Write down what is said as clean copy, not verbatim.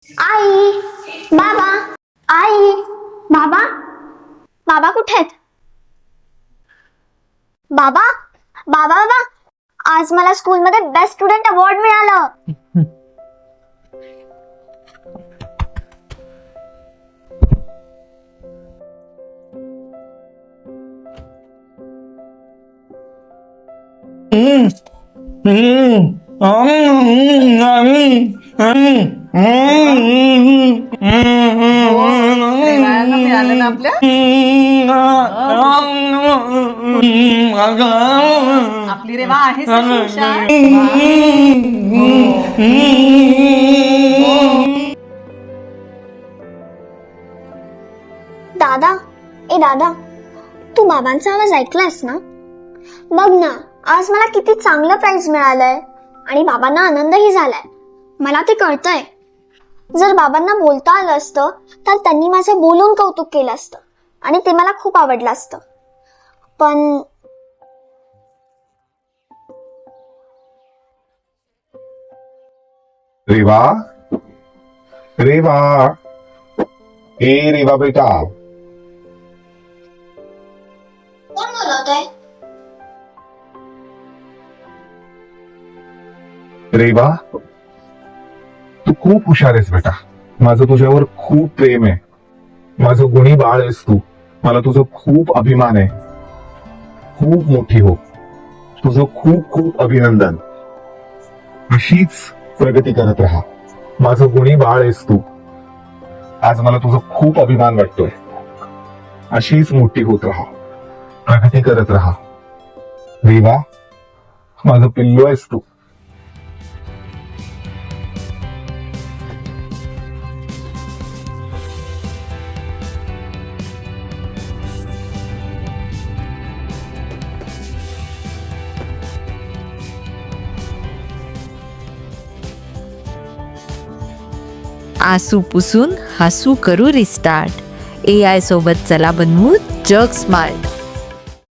आई, बाबा, आई, बाबा, बाबा कुठे आहेत? बाबा, बाबा, बाबा, आज मला स्कूलमध्ये बेस्ट स्टुडंट अवॉर्ड मिळालं. मिळालं ना आपली रेवा आहे दादा, ए दादा, तू बाबांचा आवाज ऐकलास ना? बघ ना, आज मला किती चांगलं प्राइज मिळालंय आणि बाबांना आनंदही झालाय. मला ते कळतंय. जर बाबांना बोलता आलं असतं तर त्यांनी माझं बोलून कौतुक केलं असतं आणि ते मला खूप आवडलं असतं. पण रेवा, रेवा, ए रेवा बेटा. कोण बोलवतंय? रेवा, तू खूप हुशार आहेस बेटा. माझं तुझ्यावर खूप प्रेम आहे. माझं गुणी बाळ आहेस तू. मला तुझं खूप अभिमान आहे. खूप मोठी हो. तुझं खूप खूप अभिनंदन. अशीच प्रगती करत राहा. माझं गुणी बाळ आहेस तू. आज मला तुझं खूप अभिमान वाटतोय. अशीच मोठी होत राहा. प्रगती करत राहा. रेवा, माझं पिल्लू आहेस तू. आसू पुसून हसू करू रिस्टार्ट. AI सोबत चला बनवू जग स्मार्ट.